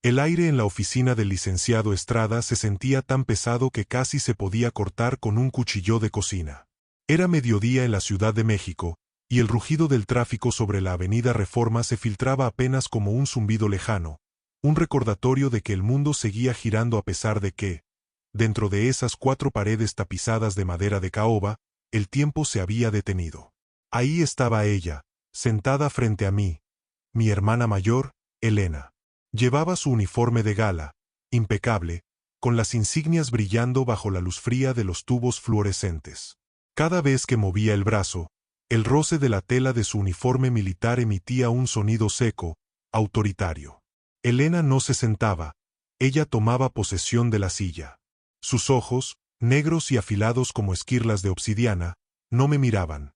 El aire en la oficina del licenciado Estrada se sentía tan pesado que casi se podía cortar con un cuchillo de cocina. Era mediodía en la Ciudad de México, y el rugido del tráfico sobre la avenida Reforma se filtraba apenas como un zumbido lejano, un recordatorio de que el mundo seguía girando a pesar de que, dentro de esas 4 paredes tapizadas de madera de caoba, el tiempo se había detenido. Ahí estaba ella, sentada frente a mí, mi hermana mayor, Elena. Llevaba su uniforme de gala, impecable, con las insignias brillando bajo la luz fría de los tubos fluorescentes. Cada vez que movía el brazo, el roce de la tela de su uniforme militar emitía un sonido seco, autoritario. Elena no se sentaba, ella tomaba posesión de la silla. Sus ojos, negros y afilados como esquirlas de obsidiana, no me miraban.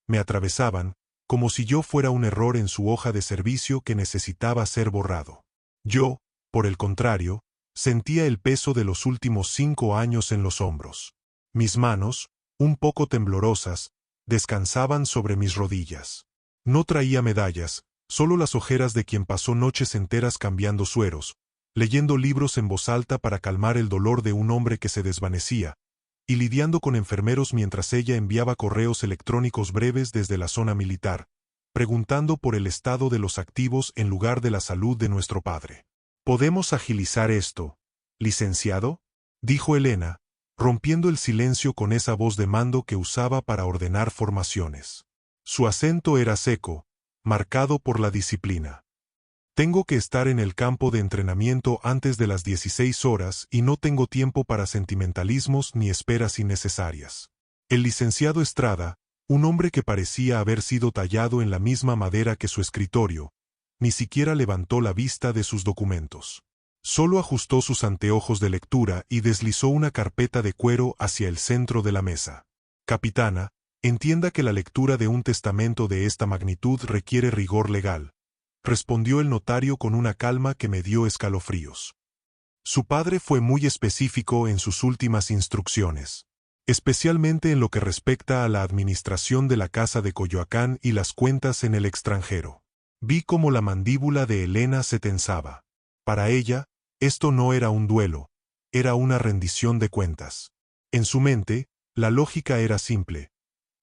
Me atravesaban, como si yo fuera un error en su hoja de servicio que necesitaba ser borrado. Yo, por el contrario, sentía el peso de los últimos 5 años en los hombros. Mis manos, un poco temblorosas, descansaban sobre mis rodillas. No traía medallas, solo las ojeras de quien pasó noches enteras cambiando sueros, leyendo libros en voz alta para calmar el dolor de un hombre que se desvanecía, y lidiando con enfermeros mientras ella enviaba correos electrónicos breves desde la zona militar, preguntando por el estado de los activos en lugar de la salud de nuestro padre. ¿Podemos agilizar esto, licenciado?, dijo Elena, rompiendo el silencio con esa voz de mando que usaba para ordenar formaciones. Su acento era seco, marcado por la disciplina. Tengo que estar en el campo de entrenamiento antes de las 16 horas y no tengo tiempo para sentimentalismos ni esperas innecesarias. El licenciado Estrada, un hombre que parecía haber sido tallado en la misma madera que su escritorio, ni siquiera levantó la vista de sus documentos. Solo ajustó sus anteojos de lectura y deslizó una carpeta de cuero hacia el centro de la mesa. Capitana, entienda que la lectura de un testamento de esta magnitud requiere rigor legal, respondió el notario con una calma que me dio escalofríos. Su padre fue muy específico en sus últimas instrucciones, especialmente en lo que respecta a la administración de la casa de Coyoacán y las cuentas en el extranjero. Vi cómo la mandíbula de Elena se tensaba. Para ella, esto no era un duelo, era una rendición de cuentas. En su mente, la lógica era simple.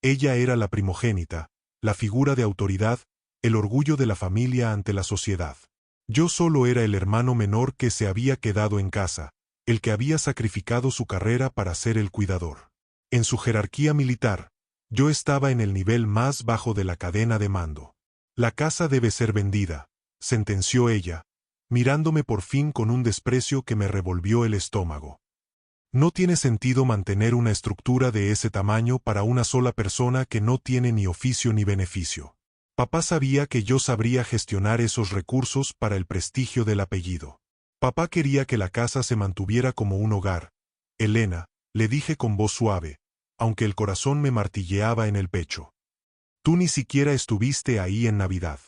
Ella era la primogénita, la figura de autoridad, el orgullo de la familia ante la sociedad. Yo solo era el hermano menor que se había quedado en casa, el que había sacrificado su carrera para ser el cuidador. En su jerarquía militar, yo estaba en el nivel más bajo de la cadena de mando. La casa debe ser vendida, sentenció ella, mirándome por fin con un desprecio que me revolvió el estómago. No tiene sentido mantener una estructura de ese tamaño para una sola persona que no tiene ni oficio ni beneficio. Papá sabía que yo sabría gestionar esos recursos para el prestigio del apellido. Papá quería que la casa se mantuviera como un hogar. Elena, le dije con voz suave, aunque el corazón me martilleaba en el pecho. Tú ni siquiera estuviste ahí en Navidad.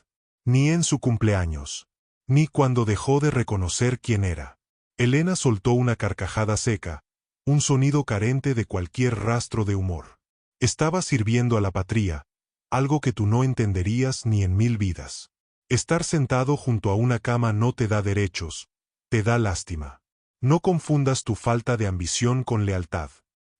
Ni en su cumpleaños. Ni cuando dejó de reconocer quién era. Elena soltó una carcajada seca, un sonido carente de cualquier rastro de humor. Estaba sirviendo a la patria, algo que tú no entenderías ni en 1000 vidas. Estar sentado junto a una cama no te da derechos, te da lástima. No confundas tu falta de ambición con lealtad.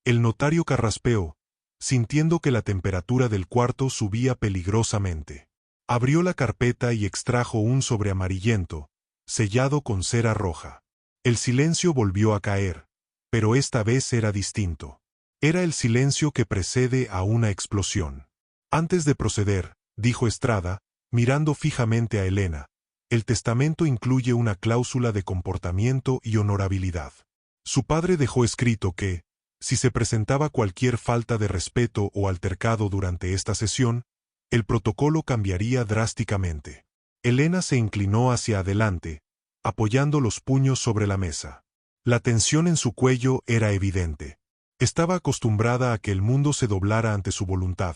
El notario carraspeó, sintiendo que la temperatura del cuarto subía peligrosamente. Abrió la carpeta y extrajo un sobre amarillento, sellado con cera roja. El silencio volvió a caer, pero esta vez era distinto. Era el silencio que precede a una explosión. Antes de proceder, dijo Estrada, mirando fijamente a Elena, el testamento incluye una cláusula de comportamiento y honorabilidad. Su padre dejó escrito que, si se presentaba cualquier falta de respeto o altercado durante esta sesión, el protocolo cambiaría drásticamente. Elena se inclinó hacia adelante, apoyando los puños sobre la mesa. La tensión en su cuello era evidente. Estaba acostumbrada a que el mundo se doblara ante su voluntad,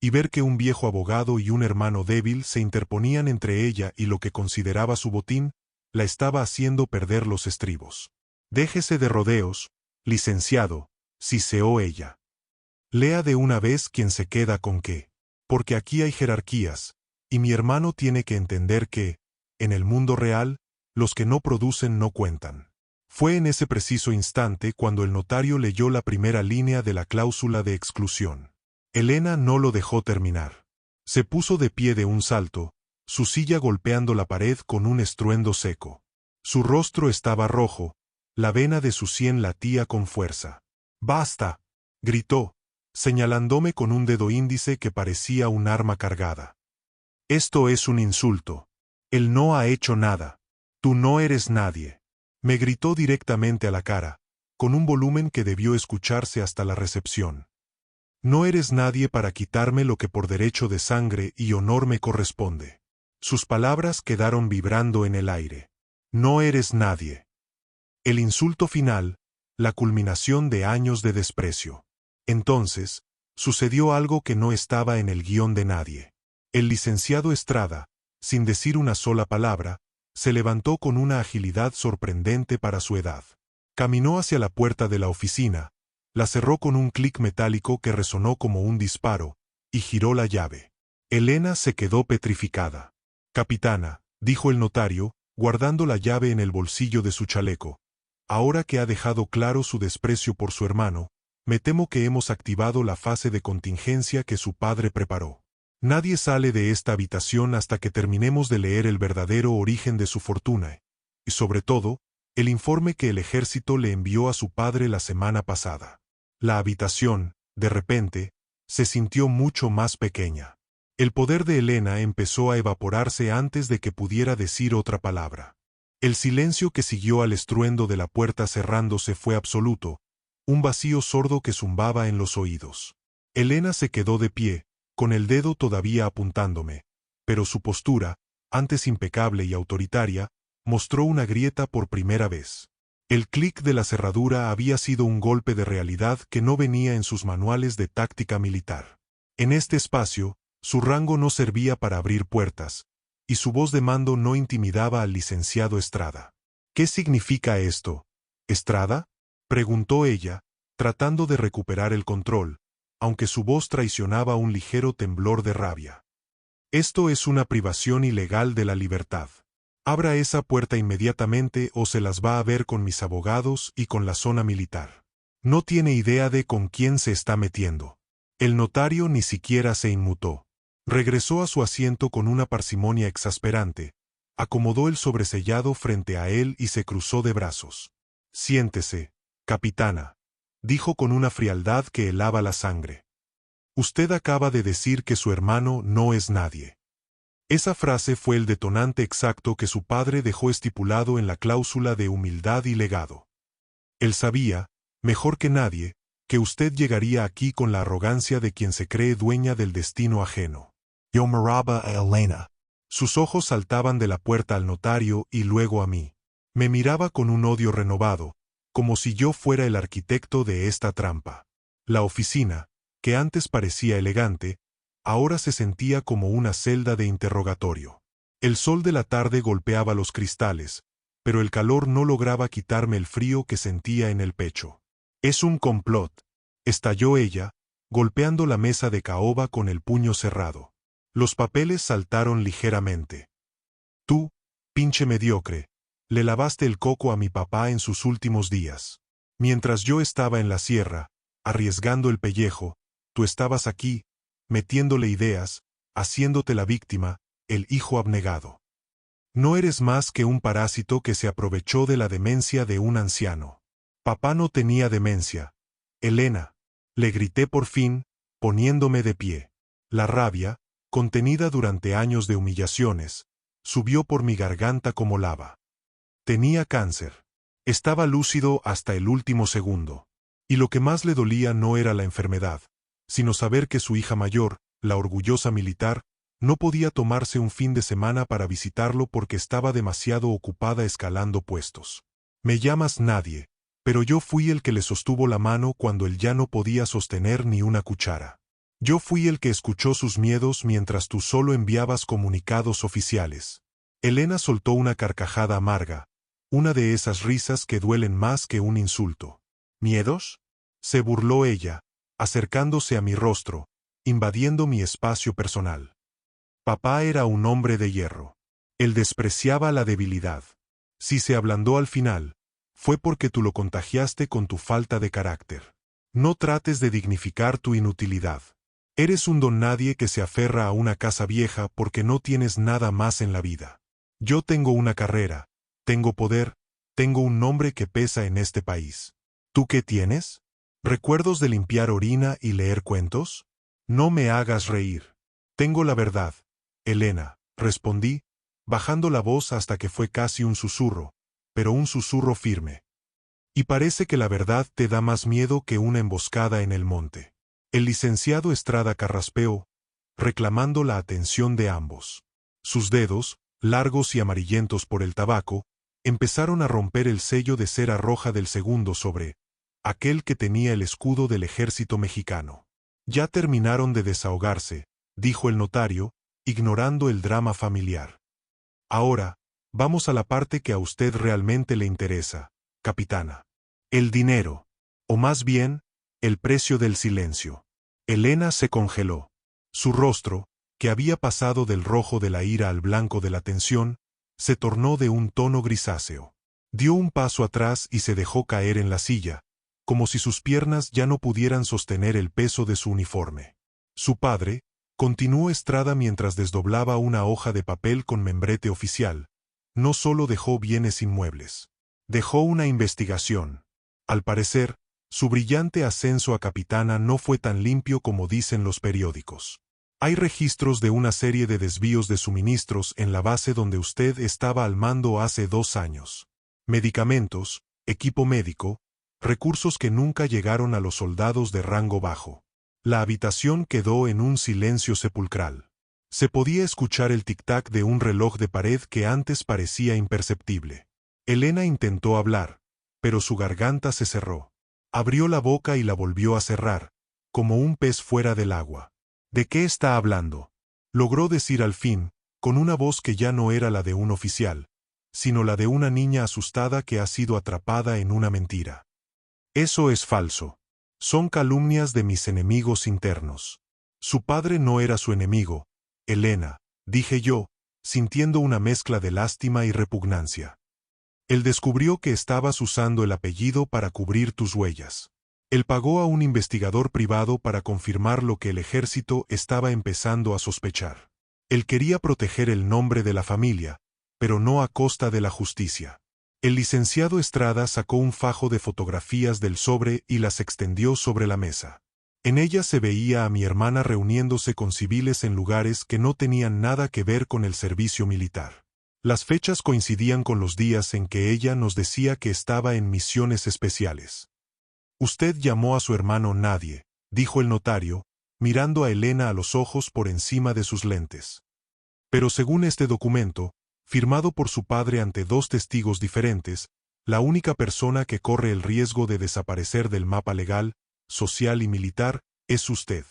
y ver que un viejo abogado y un hermano débil se interponían entre ella y lo que consideraba su botín, la estaba haciendo perder los estribos. Déjese de rodeos, licenciado, siseó ella. Lea de una vez quién se queda con qué. Porque aquí hay jerarquías, y mi hermano tiene que entender que, en el mundo real, los que no producen no cuentan. Fue en ese preciso instante cuando el notario leyó la primera línea de la cláusula de exclusión. Elena no lo dejó terminar. Se puso de pie de un salto, su silla golpeando la pared con un estruendo seco. Su rostro estaba rojo, la vena de su sien latía con fuerza. «¡Basta!», gritó, señalándome con un dedo índice que parecía un arma cargada. «Esto es un insulto. Él no ha hecho nada. Tú no eres nadie». Me gritó directamente a la cara, con un volumen que debió escucharse hasta la recepción. «No eres nadie para quitarme lo que por derecho de sangre y honor me corresponde». Sus palabras quedaron vibrando en el aire. «No eres nadie». El insulto final, la culminación de años de desprecio. Entonces, sucedió algo que no estaba en el guión de nadie. El licenciado Estrada, sin decir una sola palabra, se levantó con una agilidad sorprendente para su edad. Caminó hacia la puerta de la oficina, la cerró con un clic metálico que resonó como un disparo, y giró la llave. Elena se quedó petrificada. «Capitana», dijo el notario, guardando la llave en el bolsillo de su chaleco, «ahora que ha dejado claro su desprecio por su hermano, me temo que hemos activado la fase de contingencia que su padre preparó. Nadie sale de esta habitación hasta que terminemos de leer el verdadero origen de su fortuna, y sobre todo, el informe que el ejército le envió a su padre la semana pasada». La habitación, de repente, se sintió mucho más pequeña. El poder de Elena empezó a evaporarse antes de que pudiera decir otra palabra. El silencio que siguió al estruendo de la puerta cerrándose fue absoluto, un vacío sordo que zumbaba en los oídos. Elena se quedó de pie, con el dedo todavía apuntándome, pero su postura, antes impecable y autoritaria, mostró una grieta por primera vez. El clic de la cerradura había sido un golpe de realidad que no venía en sus manuales de táctica militar. En este espacio, su rango no servía para abrir puertas, y su voz de mando no intimidaba al licenciado Estrada. «¿Qué significa esto, Estrada?», preguntó ella, tratando de recuperar el control, aunque su voz traicionaba un ligero temblor de rabia. «Esto es una privación ilegal de la libertad. Abra esa puerta inmediatamente o se las va a ver con mis abogados y con la zona militar. No tiene idea de con quién se está metiendo». El notario ni siquiera se inmutó. Regresó a su asiento con una parsimonia exasperante, acomodó el sobresellado frente a él y se cruzó de brazos. «Siéntese, capitana», dijo con una frialdad que helaba la sangre. «Usted acaba de decir que su hermano no es nadie». Esa frase fue el detonante exacto que su padre dejó estipulado en la cláusula de humildad y legado. Él sabía, mejor que nadie, que usted llegaría aquí con la arrogancia de quien se cree dueña del destino ajeno. Yo miraba a Elena. Sus ojos saltaban de la puerta al notario y luego a mí. Me miraba con un odio renovado, como si yo fuera el arquitecto de esta trampa. La oficina, que antes parecía elegante, ahora se sentía como una celda de interrogatorio. El sol de la tarde golpeaba los cristales, pero el calor no lograba quitarme el frío que sentía en el pecho. «Es un complot», estalló ella, golpeando la mesa de caoba con el puño cerrado. Los papeles saltaron ligeramente. «Tú, pinche mediocre, le lavaste el coco a mi papá en sus últimos días. Mientras yo estaba en la sierra, arriesgando el pellejo, tú estabas aquí, metiéndole ideas, haciéndote la víctima, el hijo abnegado. No eres más que un parásito que se aprovechó de la demencia de un anciano». «Papá no tenía demencia, Elena», le grité por fin, poniéndome de pie. La rabia, contenida durante años de humillaciones, subió por mi garganta como lava. Tenía cáncer. Estaba lúcido hasta el último segundo. Y lo que más le dolía no era la enfermedad, sino saber que su hija mayor, la orgullosa militar, no podía tomarse un fin de semana para visitarlo porque estaba demasiado ocupada escalando puestos. «Me llamas nadie, pero yo fui el que le sostuvo la mano cuando él ya no podía sostener ni una cuchara. Yo fui el que escuchó sus miedos mientras tú solo enviabas comunicados oficiales». Elena soltó una carcajada amarga, una de esas risas que duelen más que un insulto. «¿Miedos?», se burló ella, acercándose a mi rostro, invadiendo mi espacio personal. Papá era un hombre de hierro. Él despreciaba la debilidad. Si se ablandó al final, fue porque tú lo contagiaste con tu falta de carácter. No trates de dignificar tu inutilidad. Eres un don nadie que se aferra a una casa vieja porque no tienes nada más en la vida. Yo tengo una carrera, tengo poder, tengo un nombre que pesa en este país. ¿Tú qué tienes? ¿Recuerdos de limpiar orina y leer cuentos? No me hagas reír. Tengo la verdad, Elena, respondí, bajando la voz hasta que fue casi un susurro, pero un susurro firme. Y parece que la verdad te da más miedo que una emboscada en el monte. El licenciado Estrada carraspeó, reclamando la atención de ambos. Sus dedos, largos y amarillentos por el tabaco, empezaron a romper el sello de cera roja del segundo sobre aquel que tenía el escudo del ejército mexicano. Ya terminaron de desahogarse, dijo el notario, ignorando el drama familiar. Ahora, vamos a la parte que a usted realmente le interesa, capitana. El dinero. O más bien, el precio del silencio. Elena se congeló. Su rostro, que había pasado del rojo de la ira al blanco de la tensión, se tornó de un tono grisáceo. Dio un paso atrás y se dejó caer en la silla, como si sus piernas ya no pudieran sostener el peso de su uniforme. Su padre, continuó Estrada mientras desdoblaba una hoja de papel con membrete oficial, no solo dejó bienes inmuebles. Dejó una investigación. Al parecer, su brillante ascenso a capitana no fue tan limpio como dicen los periódicos. Hay registros de una serie de desvíos de suministros en la base donde usted estaba al mando hace 2 años. Medicamentos, equipo médico, recursos que nunca llegaron a los soldados de rango bajo. La habitación quedó en un silencio sepulcral. Se podía escuchar el tic-tac de un reloj de pared que antes parecía imperceptible. Elena intentó hablar, pero su garganta se cerró. Abrió la boca y la volvió a cerrar, como un pez fuera del agua. ¿De qué está hablando? Logró decir al fin, con una voz que ya no era la de un oficial, sino la de una niña asustada que ha sido atrapada en una mentira. Eso es falso. Son calumnias de mis enemigos internos. Su padre no era su enemigo, Elena, dije yo, sintiendo una mezcla de lástima y repugnancia. Él descubrió que estabas usando el apellido para cubrir tus huellas. Él pagó a un investigador privado para confirmar lo que el ejército estaba empezando a sospechar. Él quería proteger el nombre de la familia, pero no a costa de la justicia. El licenciado Estrada sacó un fajo de fotografías del sobre y las extendió sobre la mesa. En ellas se veía a mi hermana reuniéndose con civiles en lugares que no tenían nada que ver con el servicio militar. Las fechas coincidían con los días en que ella nos decía que estaba en misiones especiales. Usted llamó a su hermano nadie, dijo el notario, mirando a Elena a los ojos por encima de sus lentes. Pero según este documento, firmado por su padre ante 2 testigos diferentes, la única persona que corre el riesgo de desaparecer del mapa legal, social y militar, es usted.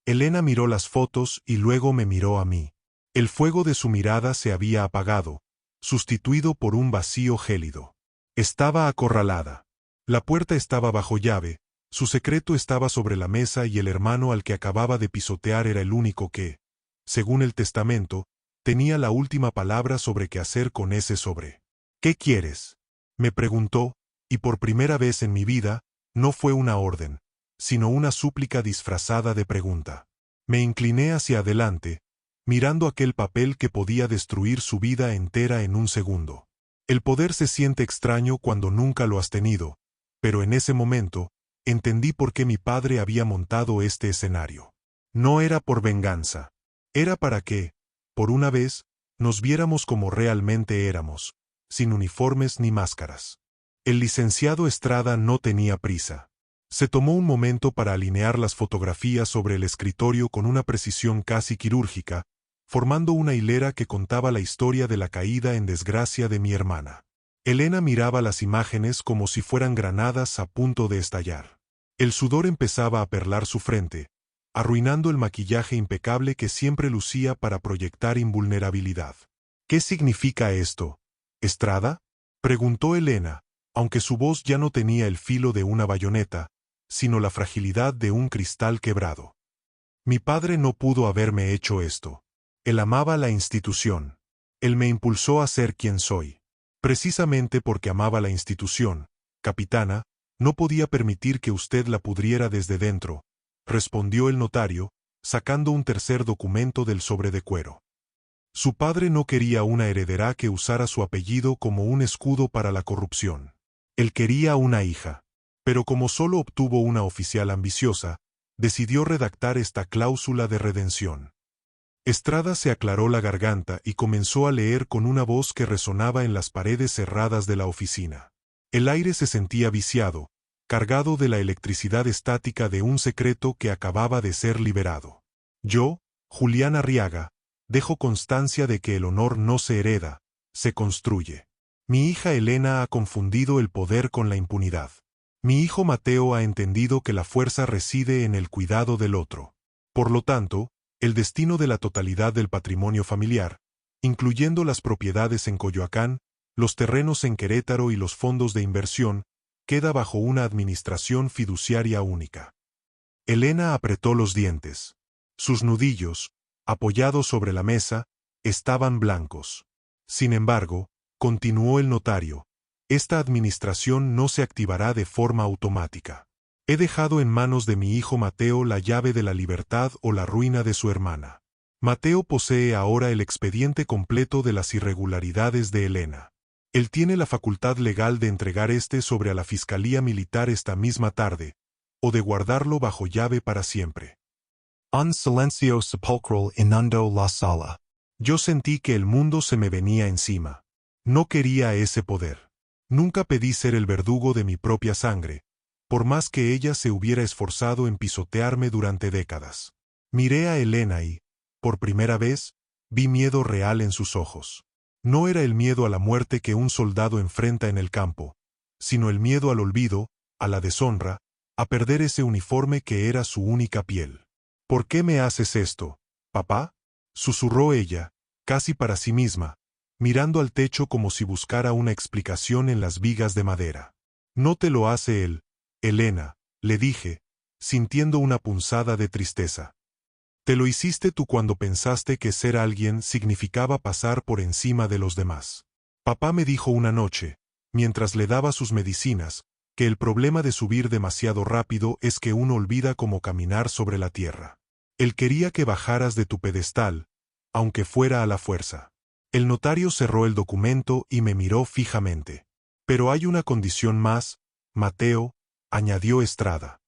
Elena miró las fotos y luego me miró a mí. El fuego de su mirada se había apagado, sustituido por un vacío gélido. Estaba acorralada. La puerta estaba bajo llave, su secreto estaba sobre la mesa y el hermano al que acababa de pisotear era el único que, según el testamento, tenía la última palabra sobre qué hacer con ese sobre. ¿Qué quieres?, me preguntó, y por primera vez en mi vida, no fue una orden, sino una súplica disfrazada de pregunta. Me incliné hacia adelante, mirando aquel papel que podía destruir su vida entera en un segundo. El poder se siente extraño cuando nunca lo has tenido, pero en ese momento, entendí por qué mi padre había montado este escenario. No era por venganza. Era para que, por una vez, nos viéramos como realmente éramos, sin uniformes ni máscaras. El licenciado Estrada no tenía prisa. Se tomó un momento para alinear las fotografías sobre el escritorio con una precisión casi quirúrgica, formando una hilera que contaba la historia de la caída en desgracia de mi hermana. Elena miraba las imágenes como si fueran granadas a punto de estallar. El sudor empezaba a perlar su frente, arruinando el maquillaje impecable que siempre lucía para proyectar invulnerabilidad. ¿Qué significa esto, Estrada?, preguntó Elena, aunque su voz ya no tenía el filo de una bayoneta, sino la fragilidad de un cristal quebrado. Mi padre no pudo haberme hecho esto. Él amaba la institución. Él me impulsó a ser quien soy. Precisamente porque amaba la institución, capitana, no podía permitir que usted la pudriera desde dentro, respondió el notario, sacando un tercer documento del sobre de cuero. Su padre no quería una heredera que usara su apellido como un escudo para la corrupción. Él quería una hija. Pero como solo obtuvo una oficial ambiciosa, decidió redactar esta cláusula de redención. Estrada se aclaró la garganta y comenzó a leer con una voz que resonaba en las paredes cerradas de la oficina. El aire se sentía viciado, cargado de la electricidad estática de un secreto que acababa de ser liberado. Yo, Julián Arriaga, dejo constancia de que el honor no se hereda, se construye. Mi hija Elena ha confundido el poder con la impunidad. Mi hijo Mateo ha entendido que la fuerza reside en el cuidado del otro. Por lo tanto, el destino de la totalidad del patrimonio familiar, incluyendo las propiedades en Coyoacán, los terrenos en Querétaro y los fondos de inversión, queda bajo una administración fiduciaria única. Elena apretó los dientes. Sus nudillos, apoyados sobre la mesa, estaban blancos. Sin embargo, continuó el notario, esta administración no se activará de forma automática. He dejado en manos de mi hijo Mateo la llave de la libertad o la ruina de su hermana. Mateo posee ahora el expediente completo de las irregularidades de Elena. Él tiene la facultad legal de entregar este sobre a la Fiscalía Militar esta misma tarde, o de guardarlo bajo llave para siempre. Un silencio sepulcral inundó la sala. Yo sentí que el mundo se me venía encima. No quería ese poder. Nunca pedí ser el verdugo de mi propia sangre, por más que ella se hubiera esforzado en pisotearme durante décadas. Miré a Elena y, por primera vez, vi miedo real en sus ojos. No era el miedo a la muerte que un soldado enfrenta en el campo, sino el miedo al olvido, a la deshonra, a perder ese uniforme que era su única piel. ¿Por qué me haces esto, papá?, susurró ella, casi para sí misma, mirando al techo como si buscara una explicación en las vigas de madera. No te lo hace él, Elena, le dije, sintiendo una punzada de tristeza. Te lo hiciste tú cuando pensaste que ser alguien significaba pasar por encima de los demás. Papá me dijo una noche, mientras le daba sus medicinas, que el problema de subir demasiado rápido es que uno olvida cómo caminar sobre la tierra. Él quería que bajaras de tu pedestal, aunque fuera a la fuerza. El notario cerró el documento y me miró fijamente. Pero hay una condición más, Mateo, añadió Estrada.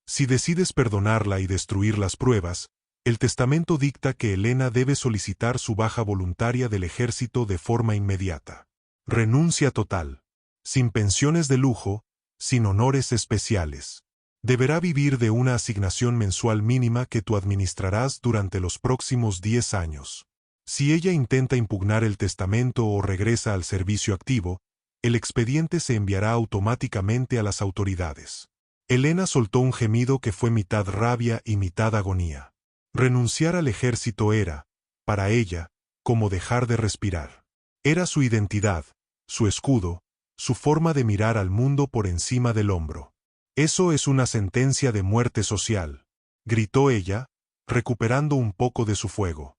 Si decides perdonarla y destruir las pruebas, el testamento dicta que Elena debe solicitar su baja voluntaria del ejército de forma inmediata. Renuncia total. Sin pensiones de lujo, sin honores especiales. Deberá vivir de una asignación mensual mínima que tú administrarás durante los próximos 10 años. Si ella intenta impugnar el testamento o regresa al servicio activo, el expediente se enviará automáticamente a las autoridades. Elena soltó un gemido que fue mitad rabia y mitad agonía. Renunciar al ejército era, para ella, como dejar de respirar. Era su identidad, su escudo, su forma de mirar al mundo por encima del hombro. Eso es una sentencia de muerte social, gritó ella, recuperando un poco de su fuego.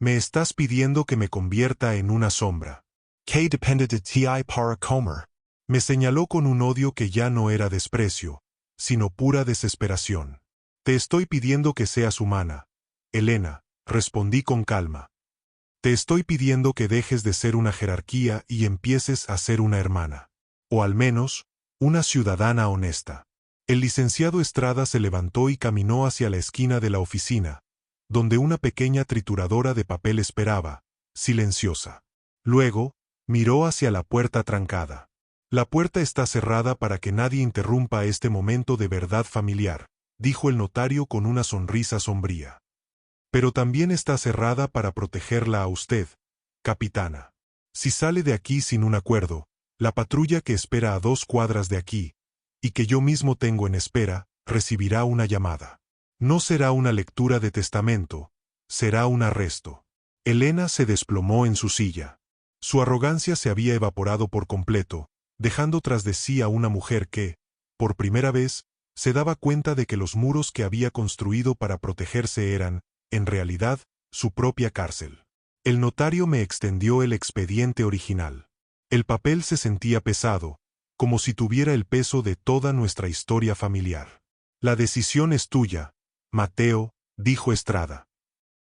Me estás pidiendo que me convierta en una sombra. Que depende de ti para comer. Me señaló con un odio que ya no era desprecio, sino pura desesperación. Te estoy pidiendo que seas humana, Elena, respondí con calma. Te estoy pidiendo que dejes de ser una jerarquía y empieces a ser una hermana. O al menos, una ciudadana honesta. El licenciado Estrada se levantó y caminó hacia la esquina de la oficina, donde una pequeña trituradora de papel esperaba, silenciosa. Luego, miró hacia la puerta trancada. La puerta está cerrada para que nadie interrumpa este momento de verdad familiar, dijo el notario con una sonrisa sombría. Pero también está cerrada para protegerla a usted, capitana. Si sale de aquí sin un acuerdo, la patrulla que espera a 2 cuadras de aquí, y que yo mismo tengo en espera, recibirá una llamada. No será una lectura de testamento, será un arresto. Elena se desplomó en su silla. Su arrogancia se había evaporado por completo, dejando tras de sí a una mujer que, por primera vez, se daba cuenta de que los muros que había construido para protegerse eran, en realidad, su propia cárcel. El notario me extendió el expediente original. El papel se sentía pesado, como si tuviera el peso de toda nuestra historia familiar. La decisión es tuya, Mateo, dijo Estrada.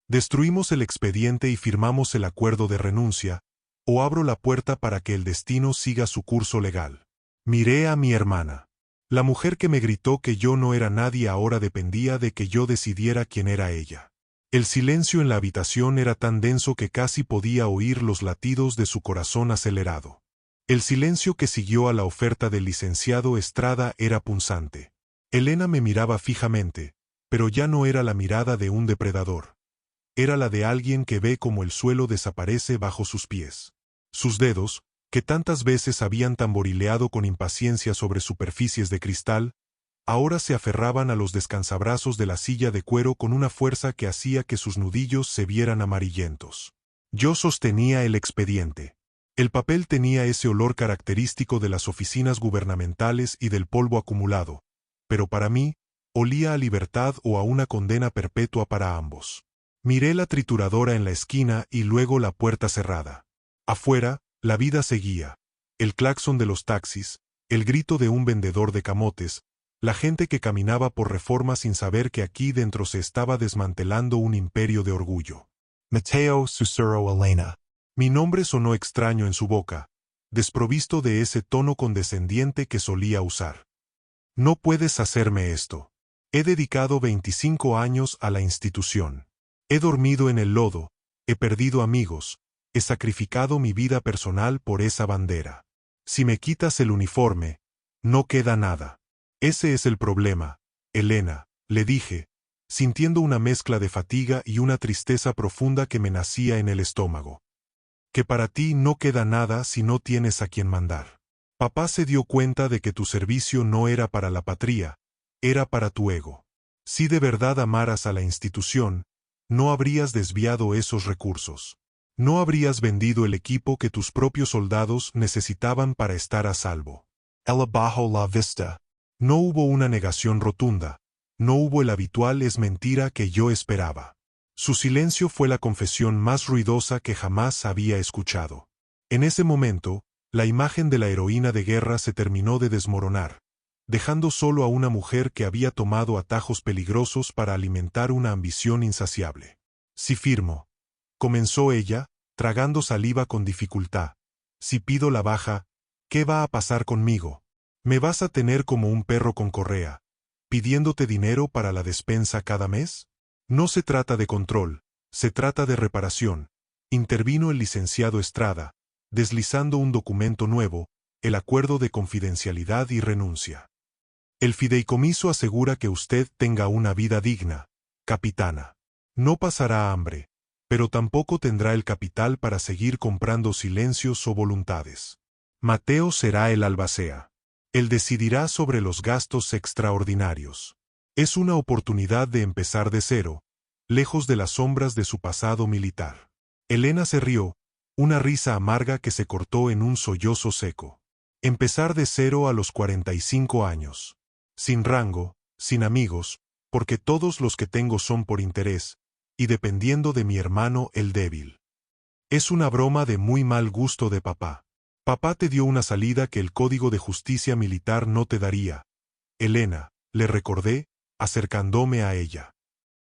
Destruimos el expediente y firmamos el acuerdo de renuncia, o abro la puerta para que el destino siga su curso legal. Miré a mi hermana. La mujer que me gritó que yo no era nadie ahora dependía de que yo decidiera quién era ella. El silencio en la habitación era tan denso que casi podía oír los latidos de su corazón acelerado. El silencio que siguió a la oferta del licenciado Estrada era punzante. Elena me miraba fijamente, pero ya no era la mirada de un depredador. Era la de alguien que ve cómo el suelo desaparece bajo sus pies. Sus dedos, que tantas veces habían tamborileado con impaciencia sobre superficies de cristal, ahora se aferraban a los descansabrazos de la silla de cuero con una fuerza que hacía que sus nudillos se vieran amarillentos. Yo sostenía el expediente. El papel tenía ese olor característico de las oficinas gubernamentales y del polvo acumulado, pero para mí, olía a libertad o a una condena perpetua para ambos. Miré la trituradora en la esquina y luego la puerta cerrada. Afuera, la vida seguía. El claxon de los taxis, el grito de un vendedor de camotes, la gente que caminaba por Reforma sin saber que aquí dentro se estaba desmantelando un imperio de orgullo. Mateo, susurró Elena. Mi nombre sonó extraño en su boca, desprovisto de ese tono condescendiente que solía usar. No puedes hacerme esto. He dedicado 25 años a la institución. He dormido en el lodo, he perdido amigos, he sacrificado mi vida personal por esa bandera. Si me quitas el uniforme, no queda nada. Ese es el problema, Elena, le dije, sintiendo una mezcla de fatiga y una tristeza profunda que me nacía en el estómago. Que para ti no queda nada si no tienes a quien mandar. Papá se dio cuenta de que tu servicio no era para la patria, era para tu ego. Si de verdad amaras a la institución, no habrías desviado esos recursos. No habrías vendido el equipo que tus propios soldados necesitaban para estar a salvo. Ella bajó la vista. No hubo una negación rotunda. No hubo el habitual es mentira que yo esperaba. Su silencio fue la confesión más ruidosa que jamás había escuchado. En ese momento, la imagen de la heroína de guerra se terminó de desmoronar, dejando solo a una mujer que había tomado atajos peligrosos para alimentar una ambición insaciable. Si firmo, comenzó ella, tragando saliva con dificultad. Si pido la baja, ¿qué va a pasar conmigo? ¿Me vas a tener como un perro con correa, pidiéndote dinero para la despensa cada mes? No se trata de control, se trata de reparación, intervino el licenciado Estrada, deslizando un documento nuevo, el acuerdo de confidencialidad y renuncia. El fideicomiso asegura que usted tenga una vida digna, capitana. No pasará hambre, pero tampoco tendrá el capital para seguir comprando silencios o voluntades. Mateo será el albacea. Él decidirá sobre los gastos extraordinarios. Es una oportunidad de empezar de cero, lejos de las sombras de su pasado militar. Elena se rió, una risa amarga que se cortó en un sollozo seco. Empezar de cero a los 45 años. Sin rango, sin amigos, porque todos los que tengo son por interés, y dependiendo de mi hermano el débil. Es una broma de muy mal gusto de papá. Papá te dio una salida que el Código de Justicia Militar no te daría. Elena, le recordé, acercándome a ella.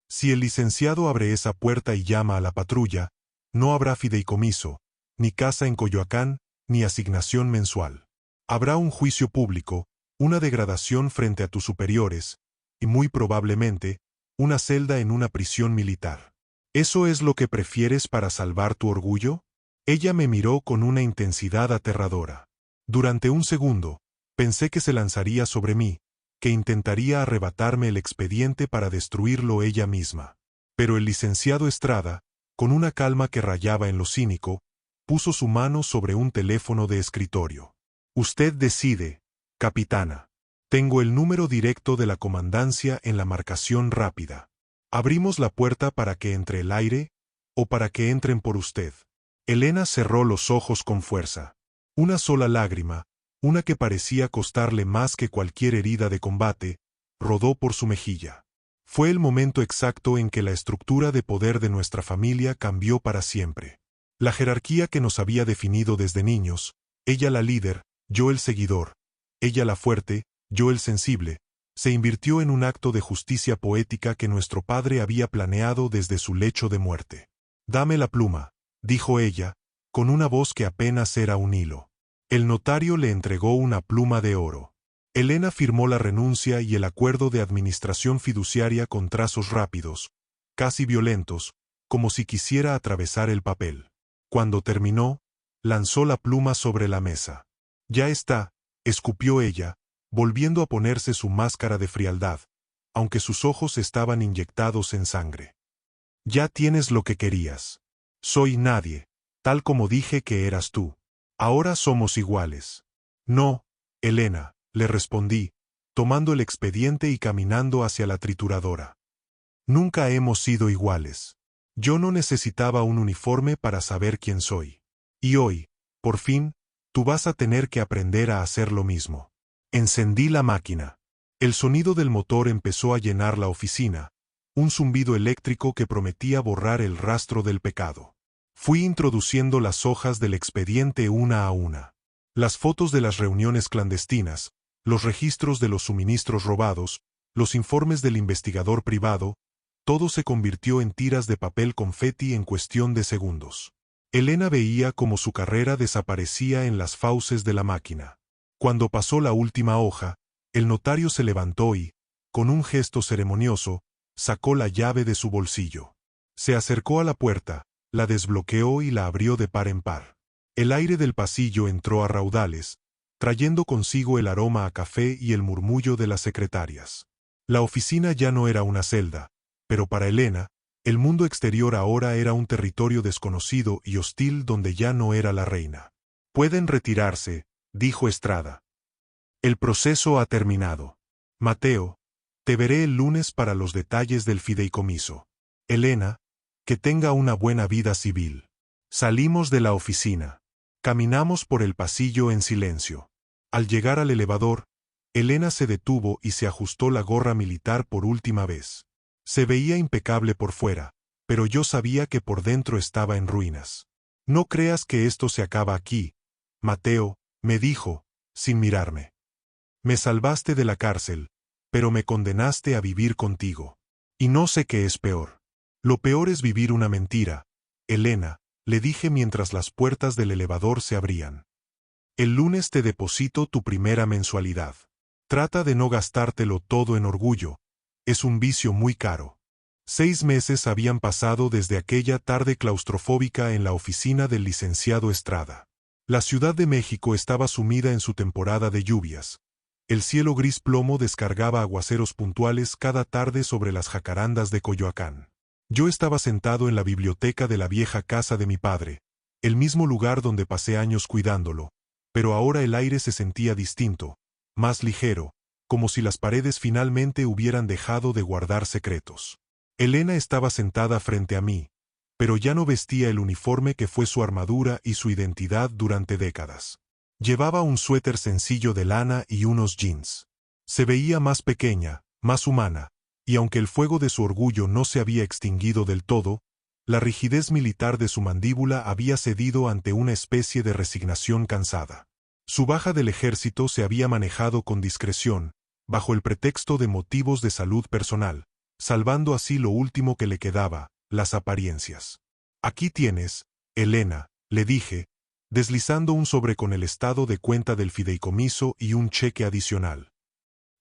Si el licenciado abre esa puerta y llama a la patrulla, no habrá fideicomiso, ni casa en Coyoacán, ni asignación mensual. Habrá un juicio público, una degradación frente a tus superiores, y muy probablemente, una celda en una prisión militar. ¿Eso es lo que prefieres para salvar tu orgullo? Ella me miró con una intensidad aterradora. Durante un segundo, pensé que se lanzaría sobre mí, que intentaría arrebatarme el expediente para destruirlo ella misma. Pero el licenciado Estrada, con una calma que rayaba en lo cínico, puso su mano sobre un teléfono de escritorio. Usted decide, capitana. Tengo el número directo de la comandancia en la marcación rápida. Abrimos la puerta para que entre el aire, o para que entren por usted. Elena cerró los ojos con fuerza. Una sola lágrima, una que parecía costarle más que cualquier herida de combate, rodó por su mejilla. Fue el momento exacto en que la estructura de poder de nuestra familia cambió para siempre. La jerarquía que nos había definido desde niños, Ella la líder, yo el seguidor. Ella la fuerte, yo el sensible. Se invirtió en un acto de justicia poética que nuestro padre había planeado desde su lecho de muerte. «Dame la pluma», dijo ella, con una voz que apenas era un hilo. El notario le entregó una pluma de oro. Elena firmó la renuncia y el acuerdo de administración fiduciaria con trazos rápidos, casi violentos, como si quisiera atravesar el papel. Cuando terminó, lanzó la pluma sobre la mesa. «Ya está», escupió ella, volviendo a ponerse su máscara de frialdad, aunque sus ojos estaban inyectados en sangre. «Ya tienes lo que querías. Soy nadie, tal como dije que eras tú. Ahora somos iguales». «No, Elena», le respondí, tomando el expediente y caminando hacia la trituradora. «Nunca hemos sido iguales. Yo no necesitaba un uniforme para saber quién soy. Y hoy, por fin, tú vas a tener que aprender a hacer lo mismo». Encendí la máquina. El sonido del motor empezó a llenar la oficina, un zumbido eléctrico que prometía borrar el rastro del pecado. Fui introduciendo las hojas del expediente una a una. Las fotos de las reuniones clandestinas, los registros de los suministros robados, los informes del investigador privado, todo se convirtió en tiras de papel confeti en cuestión de segundos. Elena veía cómo su carrera desaparecía en las fauces de la máquina. Cuando pasó la última hoja, el notario se levantó y, con un gesto ceremonioso, sacó la llave de su bolsillo. Se acercó a la puerta, la desbloqueó y la abrió de par en par. El aire del pasillo entró a raudales, trayendo consigo el aroma a café y el murmullo de las secretarias. La oficina ya no era una celda, pero para Elena, el mundo exterior ahora era un territorio desconocido y hostil donde ya no era la reina. «Pueden retirarse», dijo Estrada. «El proceso ha terminado. Mateo, te veré el lunes para los detalles del fideicomiso. Elena, que tenga una buena vida civil». Salimos de la oficina. Caminamos por el pasillo en silencio. Al llegar al elevador, Elena se detuvo y se ajustó la gorra militar por última vez. Se veía impecable por fuera, pero yo sabía que por dentro estaba en ruinas. «No creas que esto se acaba aquí, Mateo», me dijo, sin mirarme. «Me salvaste de la cárcel, pero me condenaste a vivir contigo. Y no sé qué es peor. Lo peor es vivir una mentira, Elena», le dije mientras las puertas del elevador se abrían. «El lunes te deposito tu primera mensualidad. Trata de no gastártelo todo en orgullo, es un vicio muy caro». 6 meses habían pasado desde aquella tarde claustrofóbica en la oficina del licenciado Estrada. La Ciudad de México estaba sumida en su temporada de lluvias. El cielo gris plomo descargaba aguaceros puntuales cada tarde sobre las jacarandas de Coyoacán. Yo estaba sentado en la biblioteca de la vieja casa de mi padre, el mismo lugar donde pasé años cuidándolo, pero ahora el aire se sentía distinto, más ligero, como si las paredes finalmente hubieran dejado de guardar secretos. Elena estaba sentada frente a mí, pero ya no vestía el uniforme que fue su armadura y su identidad durante décadas. Llevaba un suéter sencillo de lana y unos jeans. Se veía más pequeña, más humana, y aunque el fuego de su orgullo no se había extinguido del todo, la rigidez militar de su mandíbula había cedido ante una especie de resignación cansada. Su baja del ejército se había manejado con discreción, bajo el pretexto de motivos de salud personal, salvando así lo último que le quedaba, las apariencias. «Aquí tienes, Elena», le dije, deslizando un sobre con el estado de cuenta del fideicomiso y un cheque adicional.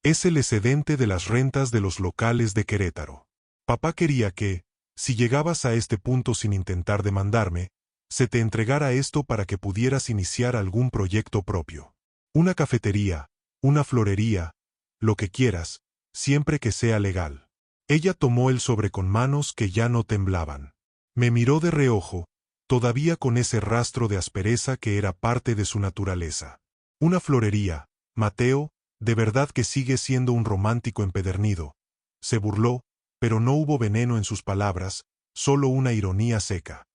«Es el excedente de las rentas de los locales de Querétaro. Papá quería que, si llegabas a este punto sin intentar demandarme, se te entregara esto para que pudieras iniciar algún proyecto propio. Una cafetería, una florería, lo que quieras, siempre que sea legal». Ella tomó el sobre con manos que ya no temblaban. Me miró de reojo, todavía con ese rastro de aspereza que era parte de su naturaleza. «Una florería, Mateo, de verdad que sigue siendo un romántico empedernido». Se burló, pero no hubo veneno en sus palabras, solo una ironía seca.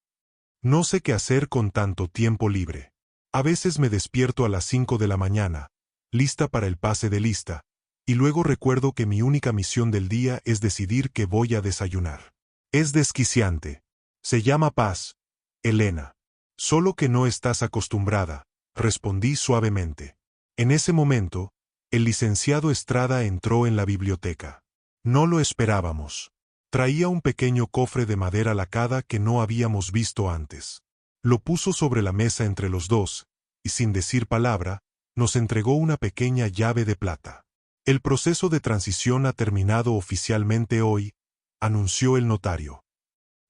«No sé qué hacer con tanto tiempo libre. A veces me despierto a las 5 de la mañana, lista para el pase de lista, y luego recuerdo que mi única misión del día es decidir qué voy a desayunar. Es desquiciante. Se llama paz, Elena. Solo que no estás acostumbrada, respondí suavemente. En ese momento, el licenciado Estrada entró en la biblioteca. No lo esperábamos. Traía un pequeño cofre de madera lacada que no habíamos visto antes. Lo puso sobre la mesa entre los dos, y sin decir palabra, nos entregó una pequeña llave de plata. El proceso de transición ha terminado oficialmente hoy, anunció el notario.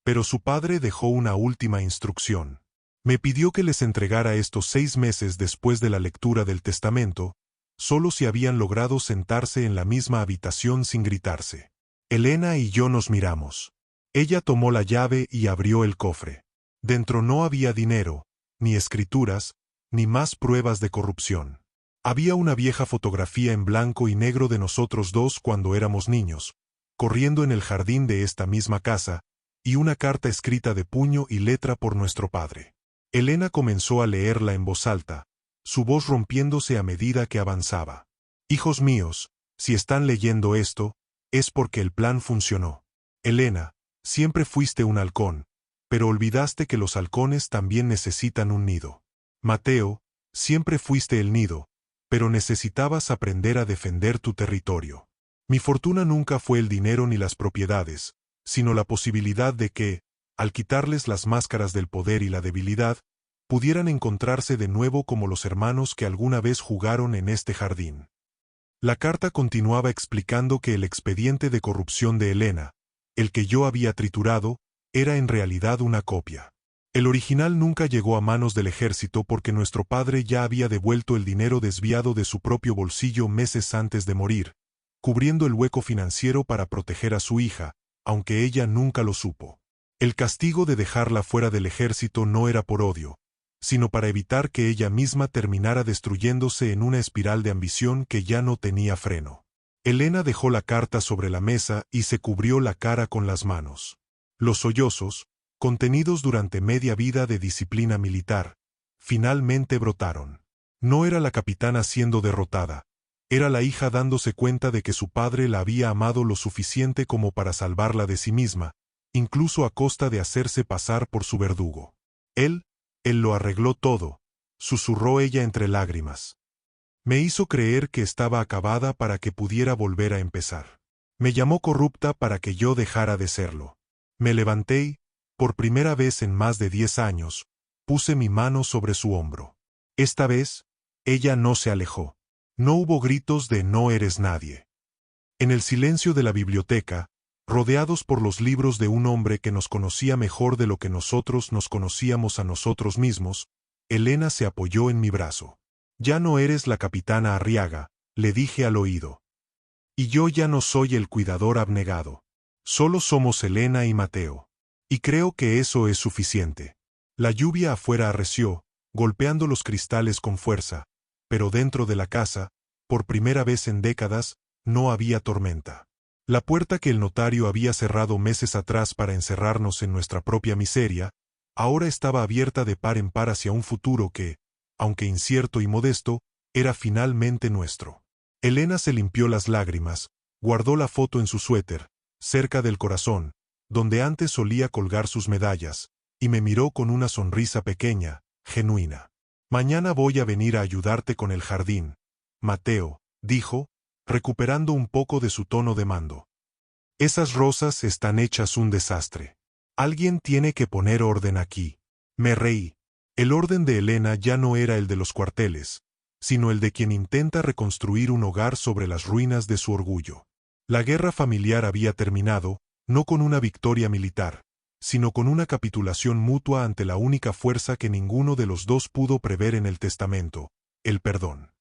Pero su padre dejó una última instrucción. Me pidió que les entregara estos 6 meses después de la lectura del testamento, solo si habían logrado sentarse en la misma habitación sin gritarse. Elena y yo nos miramos. Ella tomó la llave y abrió el cofre. Dentro no había dinero, ni escrituras, ni más pruebas de corrupción. Había una vieja fotografía en blanco y negro de nosotros dos cuando éramos niños, corriendo en el jardín de esta misma casa, y una carta escrita de puño y letra por nuestro padre. Elena comenzó a leerla en voz alta, su voz rompiéndose a medida que avanzaba. Hijos míos, si están leyendo esto, es porque el plan funcionó. Elena, siempre fuiste un halcón, pero olvidaste que los halcones también necesitan un nido. Mateo, siempre fuiste el nido, pero necesitabas aprender a defender tu territorio. Mi fortuna nunca fue el dinero ni las propiedades, sino la posibilidad de que, al quitarles las máscaras del poder y la debilidad, pudieran encontrarse de nuevo como los hermanos que alguna vez jugaron en este jardín. La carta continuaba explicando que el expediente de corrupción de Elena, el que yo había triturado, era en realidad una copia. El original nunca llegó a manos del ejército porque nuestro padre ya había devuelto el dinero desviado de su propio bolsillo meses antes de morir, cubriendo el hueco financiero para proteger a su hija, aunque ella nunca lo supo. El castigo de dejarla fuera del ejército no era por odio, sino para evitar que ella misma terminara destruyéndose en una espiral de ambición que ya no tenía freno. Elena dejó la carta sobre la mesa y se cubrió la cara con las manos. Los sollozos, contenidos durante media vida de disciplina militar, finalmente brotaron. No era la capitana siendo derrotada, era la hija dándose cuenta de que su padre la había amado lo suficiente como para salvarla de sí misma, incluso a costa de hacerse pasar por su verdugo. Él lo arregló todo, susurró ella entre lágrimas. Me hizo creer que estaba acabada para que pudiera volver a empezar. Me llamó corrupta para que yo dejara de serlo. Me levanté y, por primera vez en más de 10 años, puse mi mano sobre su hombro. Esta vez, ella no se alejó. No hubo gritos de "no eres nadie". En el silencio de la biblioteca, rodeados por los libros de un hombre que nos conocía mejor de lo que nosotros nos conocíamos a nosotros mismos, Elena se apoyó en mi brazo. Ya no eres la capitana Arriaga, le dije al oído. Y yo ya no soy el cuidador abnegado. Solo somos Elena y Mateo. Y creo que eso es suficiente. La lluvia afuera arreció, golpeando los cristales con fuerza, pero dentro de la casa, por primera vez en décadas, no había tormenta. La puerta que el notario había cerrado meses atrás para encerrarnos en nuestra propia miseria, ahora estaba abierta de par en par hacia un futuro que, aunque incierto y modesto, era finalmente nuestro. Elena se limpió las lágrimas, guardó la foto en su suéter, cerca del corazón, donde antes solía colgar sus medallas, y me miró con una sonrisa pequeña, genuina. Mañana voy a venir a ayudarte con el jardín, Mateo, dijo, recuperando un poco de su tono de mando. Esas rosas están hechas un desastre. Alguien tiene que poner orden aquí. Me reí. El orden de Elena ya no era el de los cuarteles, sino el de quien intenta reconstruir un hogar sobre las ruinas de su orgullo. La guerra familiar había terminado, no con una victoria militar, sino con una capitulación mutua ante la única fuerza que ninguno de los dos pudo prever en el testamento, el perdón.